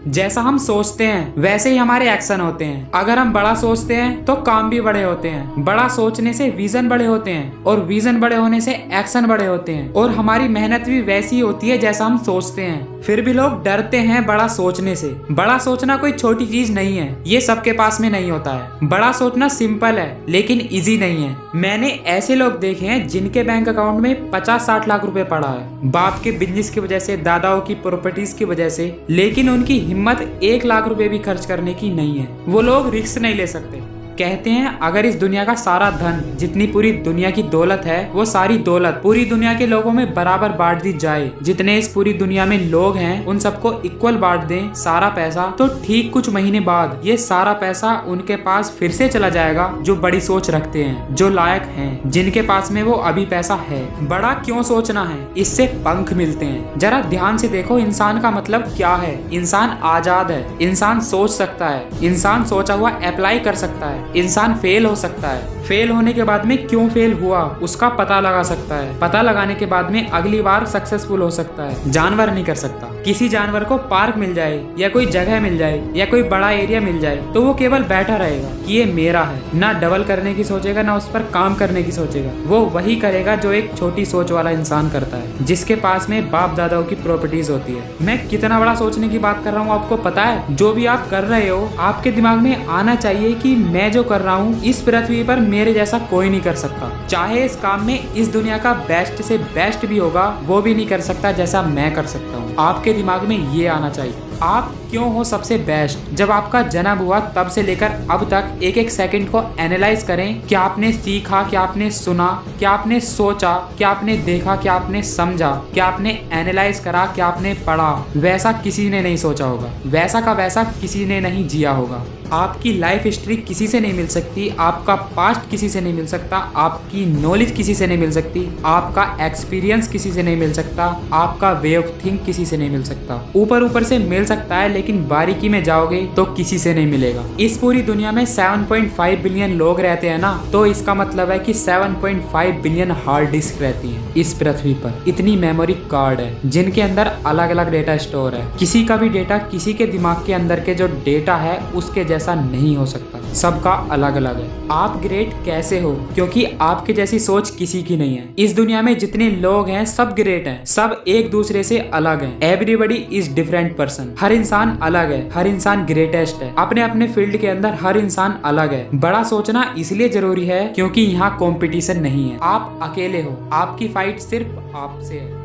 जैसा हम सोचते हैं वैसे ही हमारे एक्शन होते हैं। अगर हम बड़ा सोचते हैं तो काम भी बड़े होते हैं। बड़ा सोचने से विजन बड़े होते हैं और विजन बड़े होने से एक्शन बड़े होते हैं और हमारी मेहनत भी वैसी होती है जैसा हम सोचते हैं। फिर भी लोग डरते हैं बड़ा सोचने से। बड़ा सोचना कोई छोटी चीज नहीं है, ये सबके पास में नहीं होता है। बड़ा सोचना सिंपल है लेकिन इजी नहीं है। मैंने ऐसे लोग देखे हैं जिनके बैंक अकाउंट में 50-60 लाख रुपए पड़ा है, बाप के बिजनेस की वजह से, दादाओं की प्रॉपर्टीज की वजह से, लेकिन उनकी हिम्मत 1 लाख रुपए भी खर्च करने की नहीं है। वो लोग रिस्क नहीं ले सकते। कहते हैं अगर इस दुनिया का सारा धन, जितनी पूरी दुनिया की दौलत है, वो सारी दौलत पूरी दुनिया के लोगों में बराबर बांट दी जाए, जितने इस पूरी दुनिया में लोग हैं उन सबको इक्वल बांट दें सारा पैसा, तो ठीक कुछ महीने बाद ये सारा पैसा उनके पास फिर से चला जाएगा जो बड़ी सोच रखते हैं, जो लायक हैं, जिनके पास में वो अभी पैसा है। बड़ा क्यों सोचना है? इससे पंख मिलते हैं। जरा ध्यान से देखो इंसान का मतलब क्या है। इंसान आजाद है, इंसान सोच सकता है, इंसान सोचा हुआ अप्लाई कर सकता है, इंसान फेल हो सकता है, फेल होने के बाद में क्यों फेल हुआ उसका पता लगा सकता है, पता लगाने के बाद में अगली बार सक्सेसफुल हो सकता है। जानवर नहीं कर सकता। किसी जानवर को पार्क मिल जाए या कोई जगह मिल जाए या कोई बड़ा एरिया मिल जाए तो वो केवल बैठा रहेगा कि ये मेरा है, ना डबल करने की सोचेगा ना उस पर काम करने की सोचेगा। वो वही करेगा जो एक छोटी सोच वाला इंसान करता है, जिसके पास में बाप दादाओं की प्रॉपर्टीज होती है। मैं कितना बड़ा सोचने की बात कर रहा हूँ आपको पता है? जो भी आप कर रहे हो आपके दिमाग में आना चाहिए कि मैं जो कर रहा हूँ इस पृथ्वी पर मेरे जैसा कोई नहीं कर सकता। चाहे इस काम में इस दुनिया का बेस्ट से बेस्ट भी होगा, वो भी नहीं कर सकता जैसा मैं कर सकता हूँ। आपके दिमाग में ये आना चाहिए। आप क्यों हो सबसे बेस्ट? जब आपका जन्म हुआ तब से लेकर अब तक एक एक सेकंड को एनालाइज करें। क्या आपने सीखा, क्या आपने सुना, क्या आपने सोचा, क्या आपने देखा, क्या आपने समझा, क्या आपने एनालाइज करा, क्या आपने पढ़ा? वैसा किसी ने नहीं सोचा होगा, वैसा का वैसा किसी ने नहीं जिया होगा। आपकी लाइफ हिस्ट्री किसी से नहीं मिल सकती, आपका पास्ट किसी से नहीं मिल सकता, आपकी नॉलेज किसी से नहीं मिल सकती, आपका एक्सपीरियंस किसी से नहीं मिल सकता, आपका वे ऑफ थिंक किसी से नहीं मिल सकता। ऊपर ऊपर से मिल सकता है लेकिन बारीकी में जाओगे तो किसी से नहीं मिलेगा। इस पूरी दुनिया में 7.5 बिलियन लोग रहते हैं ना, तो इसका मतलब है कि 7.5 बिलियन हार्ड डिस्क रहती है इस पृथ्वी पर। इतनी मेमोरी कार्ड है जिनके अंदर अलग अलग डेटा स्टोर है। किसी का भी डेटा किसी के दिमाग के अंदर के जो डेटा है उसके जैसा नहीं हो सकता, सबका अलग अलग है। आप ग्रेट कैसे हो? क्योंकि आपके जैसी सोच किसी की नहीं है। इस दुनिया में जितने लोग हैं सब ग्रेट हैं, सब एक दूसरे से अलग हैं। Everybody is different person. हर इंसान अलग है, हर इंसान ग्रेटेस्ट है। अपने अपने फील्ड के अंदर हर इंसान अलग है। बड़ा सोचना इसलिए जरूरी है क्योंकि यहाँ कंपटीशन नहीं है। आप अकेले हो, आपकी फाइट सिर्फ आपसे है।